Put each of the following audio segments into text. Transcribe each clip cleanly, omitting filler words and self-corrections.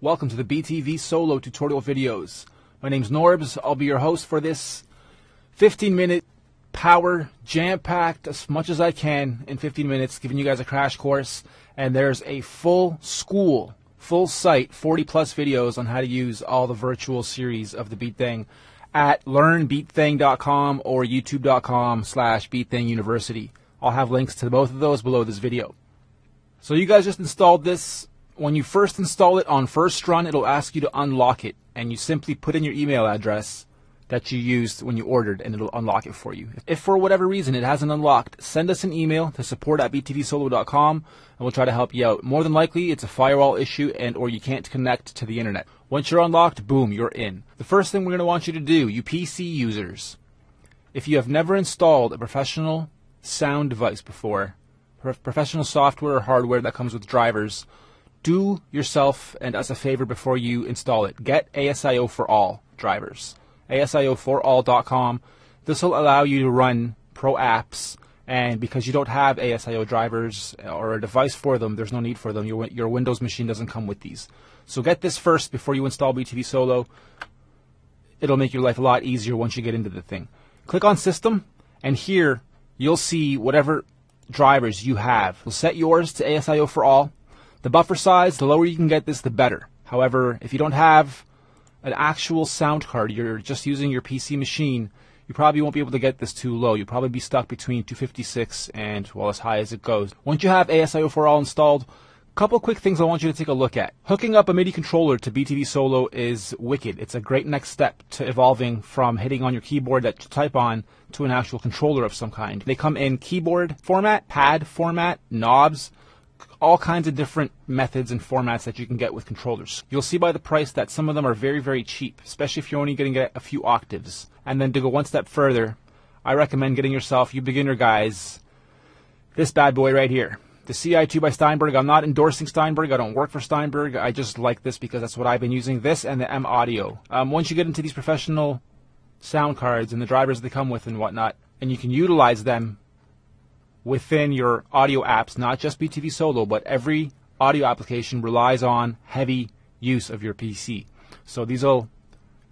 Welcome to the BTV solo tutorial videos. My name's Norbs. I'll be your host for this 15-minute power jam-packed as much as I can in 15 minutes, giving you guys a crash course. And there's a full school, full site, 40-plus videos on how to use all the virtual series of the Beat Thing at learnbeatthing.com or youtube.com/beatthinguniversity. I'll have links to both of those below this video. So you guys just installed this. When you first install it on first run, it'll ask you to unlock it, and you simply put in your email address that you used when you ordered, and it'll unlock it for you. If for whatever reason it hasn't unlocked, send us an email to support@btvsolo.com, and we'll try to help you out. More than likely, it's a firewall issue, or you can't connect to the internet. Once you're unlocked, boom, you're in. The first thing we're going to want you to do, you PC users, if you have never installed a professional sound device before, professional software or hardware that comes with drivers, do yourself and us a favor before you install it. Get ASIO for All drivers. ASIO4all.com. This will allow you to run pro apps, and because you don't have ASIO drivers or a device for them, there's no need for them. Your Windows machine doesn't come with these. So get this first before you install BTV Solo. It'll make your life a lot easier once you get into the thing. Click on System, and here you'll see whatever drivers you have. We'll set yours to ASIO4all. The buffer size, the lower you can get this, the better. However, if you don't have an actual sound card, you're just using your PC machine, you probably won't be able to get this too low. You'll probably be stuck between 256 and, well, as high as it goes. Once you have ASIO4all installed, a couple quick things I want you to take a look at. Hooking up a MIDI controller to BTV Solo is wicked. It's a great next step to evolving from hitting on your keyboard that you type on to an actual controller of some kind. They come in keyboard format, pad format, knobs, all kinds of different methods and formats that you can get with controllers. You'll see by the price that some of them are very, very cheap, especially if you're only going to get a few octaves. And then to go one step further, I recommend getting yourself, you beginner guys, this bad boy right here. The CI2 by Steinberg. I'm not endorsing Steinberg. I don't work for Steinberg. I just like this because that's what I've been using. This and the M Audio. Once you get into these professional sound cards and the drivers they come with and whatnot, and you can utilize them within your audio apps, not just BTV Solo, but every audio application relies on heavy use of your PC. So these will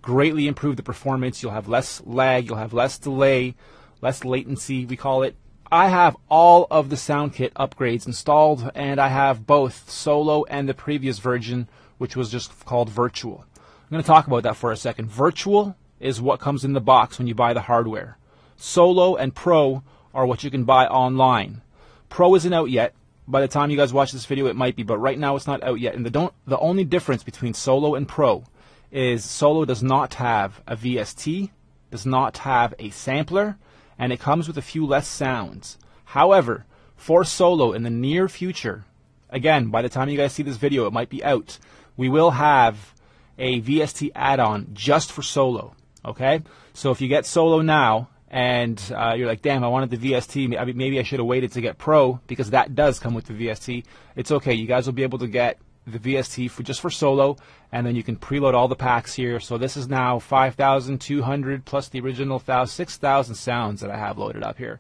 greatly improve the performance. You'll have less lag, you'll have less delay, less latency, we call it. I have all of the SoundKit upgrades installed, and I have both Solo and the previous version, which was just called Virtual. I'm going to talk about that for a second. Virtual is what comes in the box when you buy the hardware. Solo and Pro are what you can buy online. Pro isn't out yet. By the time you guys watch this video, it might be, but right now it's not out yet. And the only difference between Solo and Pro is Solo does not have a VST, does not have a sampler, and it comes with a few less sounds. However, for Solo in the near future, again, by the time you guys see this video, it might be out, we will have a VST add-on just for Solo. Okay? So if you get Solo now, and you're like, damn, I wanted the VST. Maybe I should have waited to get Pro, because that does come with the VST. It's okay. You guys will be able to get the VST just for Solo, and then you can preload all the packs here. So this is now 5,200 plus the original 6,000 sounds that I have loaded up here,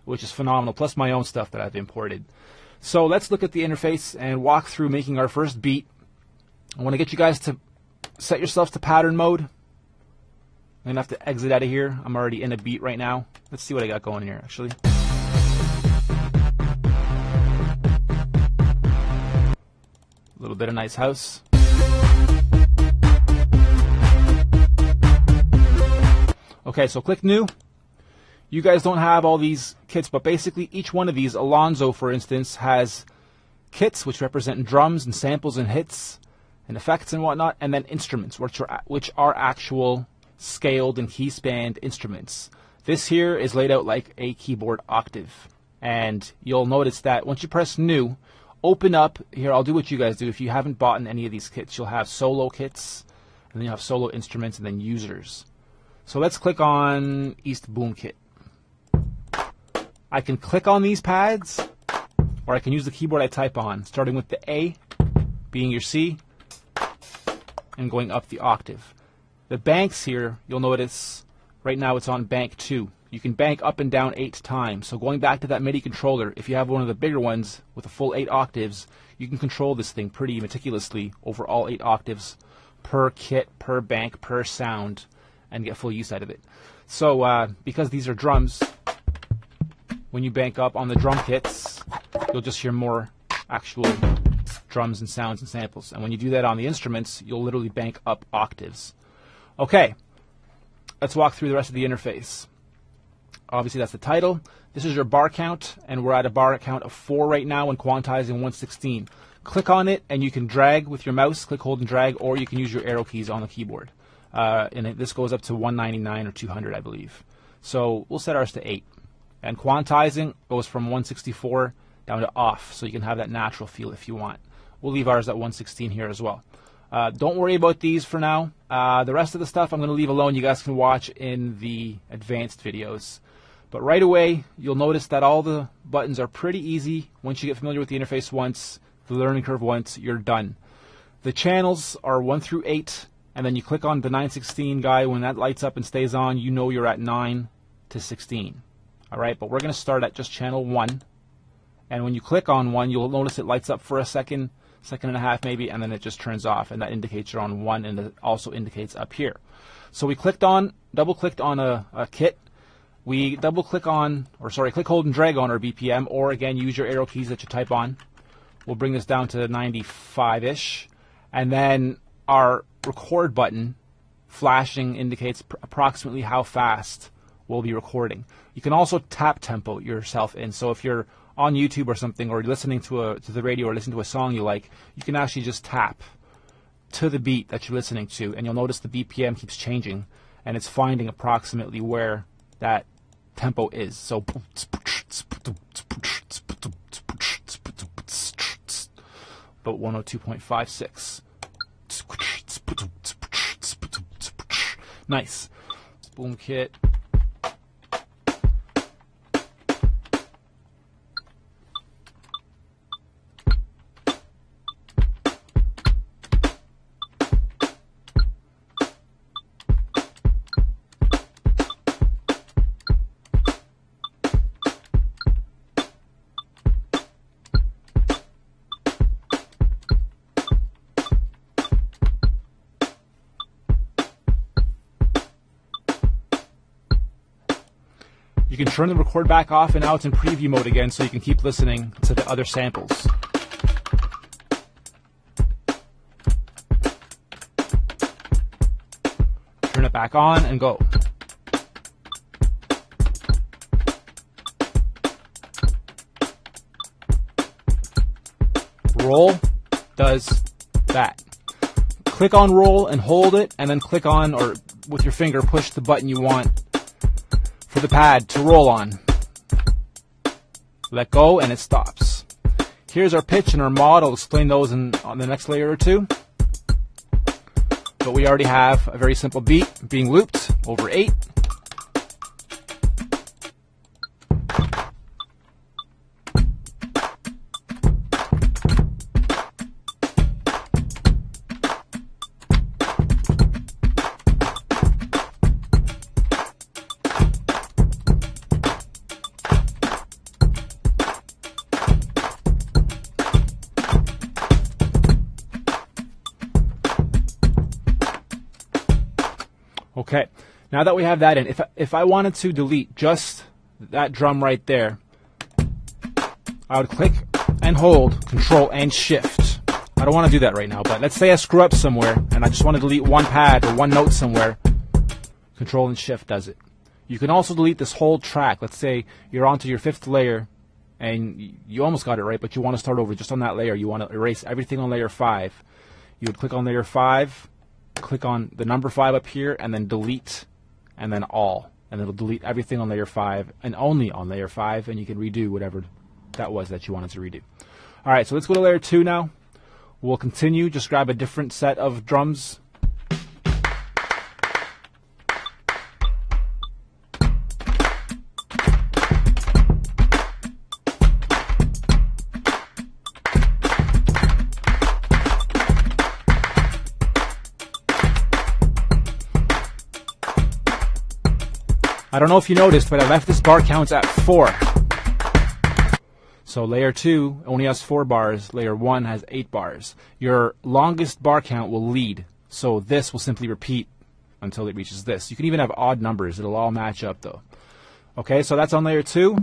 which is phenomenal, plus my own stuff that I've imported. So let's look at the interface and walk through making our first beat. I want to get you guys to set yourselves to pattern mode. I'm going to have to exit out of here. I'm already in a beat right now. Let's see what I got going here, actually. A little bit of nice house. Okay, so click New. You guys don't have all these kits, but basically each one of these, Alonzo, for instance, has kits which represent drums and samples and hits and effects and whatnot, and then instruments, which are actual scaled and keyspanned instruments. This here is laid out like a keyboard octave, and you'll notice that once you press New, open up here. I'll do what you guys do. If you haven't bought any of these kits, you'll have Solo kits, and then you'll have Solo instruments, and then users. So let's click on East Boom Kit. I can click on these pads, or I can use the keyboard I type on, starting with the A being your C and going up the octave. The banks here, you'll notice right now it's on bank 2. you can bank up and down 8 times. So going back to that MIDI controller, if you have one of the bigger ones with a full 8 octaves, you can control this thing pretty meticulously over all 8 octaves per kit, per bank, per sound, and get full use out of it. So because these are drums, when you bank up on the drum kits, you'll just hear more actual drums and sounds and samples. And when you do that on the instruments, you'll literally bank up octaves. Okay, let's walk through the rest of the interface. Obviously, that's the title. This is your bar count, and we're at a bar count of 4 right now when quantizing 116. Click on it, and you can drag with your mouse, click, hold, and drag, or you can use your arrow keys on the keyboard. This goes up to 199 or 200, I believe. So we'll set ours to 8. And quantizing goes from 164 down to off, so you can have that natural feel if you want. We'll leave ours at 116 here as well. Don't worry about these for now. The rest of the stuff I'm going to leave alone. You guys can watch in the advanced videos. But right away, you'll notice that all the buttons are pretty easy. Once you get familiar with the interface once, the learning curve once, you're done. The channels are 1 through 8, and then you click on the 916 guy. When that lights up and stays on, you know you're at 9 to 16. All right, but we're going to start at just channel 1. And when you click on 1, you'll notice it lights up for a second and a half maybe, and then it just turns off, and that indicates you're on 1, and it also indicates up here. So we double-clicked on a kit. We double-click on, click, hold, and drag on our BPM, or again, use your arrow keys that you type on. We'll bring this down to 95-ish, and then our record button flashing indicates approximately how fast we'll be recording. You can also tap tempo yourself in, so if you're on YouTube or something, or listening to the radio or listening to a song you like, you can actually just tap to the beat that you're listening to, and you'll notice the BPM keeps changing, and it's finding approximately where that tempo is. So about 102.56. Nice. Boom kit. You can turn the record back off, and now it's in preview mode again, so you can keep listening to the other samples. Turn it back on and go. Roll does that. Click on roll and hold it, and then click on, or with your finger, push the button you want for the pad to roll on. Let go and it stops. Here's our pitch and our mod. I'll explain those on the next layer or two. But we already have a very simple beat being looped over 8. Okay, now that we have that in, if I wanted to delete just that drum right there, I would click and hold Control and Shift. I don't want to do that right now, but let's say I screw up somewhere and I just want to delete one pad or one note somewhere. Control and Shift does it. You can also delete this whole track. Let's say you're onto your 5th layer and you almost got it right, but you want to start over just on that layer. You want to erase everything on layer 5. You would click on layer 5, click on the number 5 up here, and then delete, and then all, and it'll delete everything on layer 5 and only on layer 5, and you can redo whatever that was that you wanted to redo. All right, so let's go to layer 2 now. We'll continue. Just grab a different set of drums. I don't know if you noticed, but I left this bar count at 4. So layer 2 only has 4 bars, layer 1 has 8 bars. Your longest bar count will lead, so this will simply repeat until it reaches this. You can even have odd numbers, it'll all match up though. Okay, so that's on layer 2.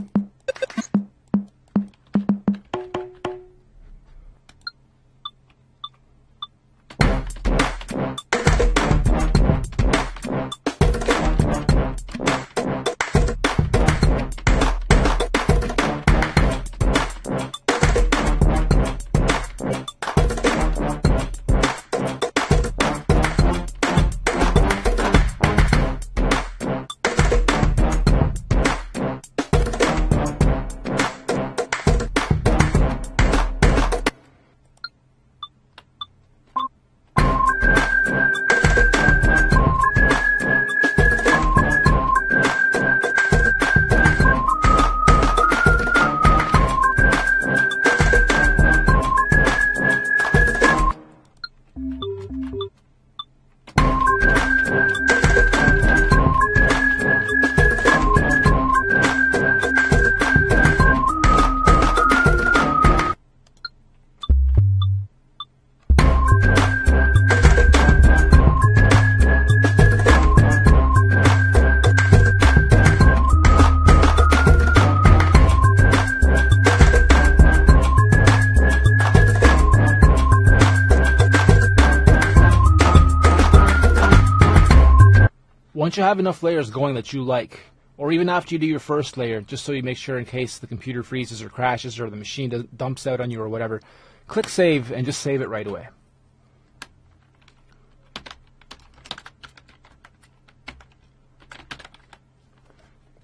Once you have enough layers going that you like, or even after you do your first layer, just so you make sure in case the computer freezes or crashes or the machine dumps out on you or whatever, click save and just save it right away.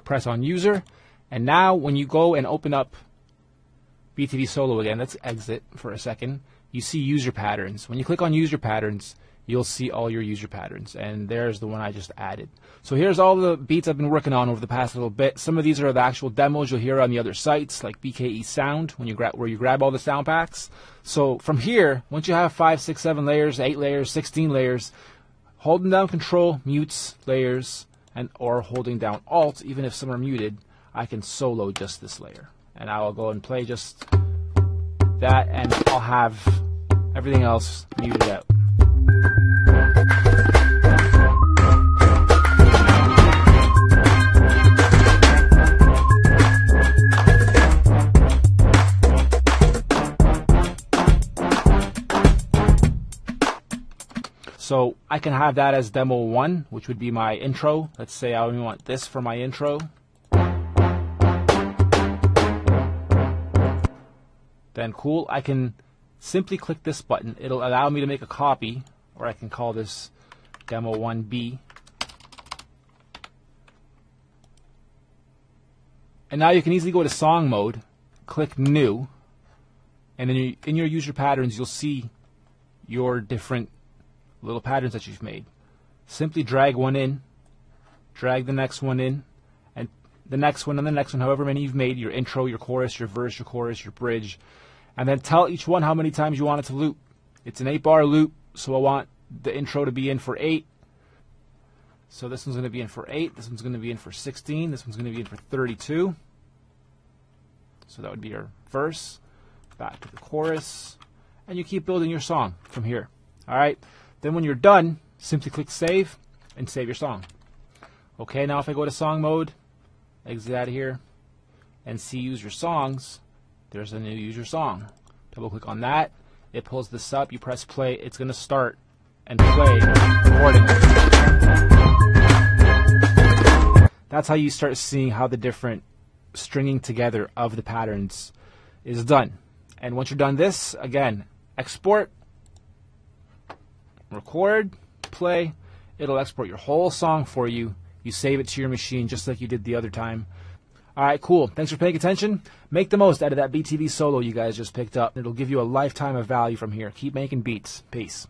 Press on user, and now when you go and open up BTV Solo again, let's exit for a second, you see user patterns. When you click on user patterns, you'll see all your user patterns, and there's the one I just added. So here's all the beats I've been working on over the past little bit. Some of these are the actual demos you'll hear on the other sites, like BKE Sound, where you grab all the sound packs. So from here, once you have 5, 6, 7 layers, 8 layers, 16 layers, holding down Control mutes layers, or holding down Alt, even if some are muted, I can solo just this layer. And I'll go and play just that, and I'll have everything else muted out. So I can have that as demo 1, which would be my intro. Let's say I only want this for my intro. Then cool, I can simply click this button. It'll allow me to make a copy, or I can call this demo 1B. And now you can easily go to song mode, click new, and then in your user patterns you'll see your different little patterns that you've made. Simply drag one in, drag the next one in, and the next one and the next one, however many you've made, your intro, your chorus, your verse, your chorus, your bridge, and then tell each one how many times you want it to loop. It's an 8-bar loop, so I want the intro to be in for 8. So this one's going to be in for 8, this one's going to be in for 16, this one's going to be in for 32. So that would be your verse, back to the chorus, and you keep building your song from here. Alright, then when you're done, simply click save and save your song. Okay, now if I go to song mode, exit out of here, and see user songs, there's a new user song. Double click on that, it pulls this up, you press play, it's going to start and play accordingly. That's how you start seeing how the different stringing together of the patterns is done. And once you're done this, again, export, record, play, it'll export your whole song for you. You save it to your machine just like you did the other time. Alright, cool. Thanks for paying attention. Make the most out of that BTV Solo you guys just picked up. It'll give you a lifetime of value from here. Keep making beats. Peace.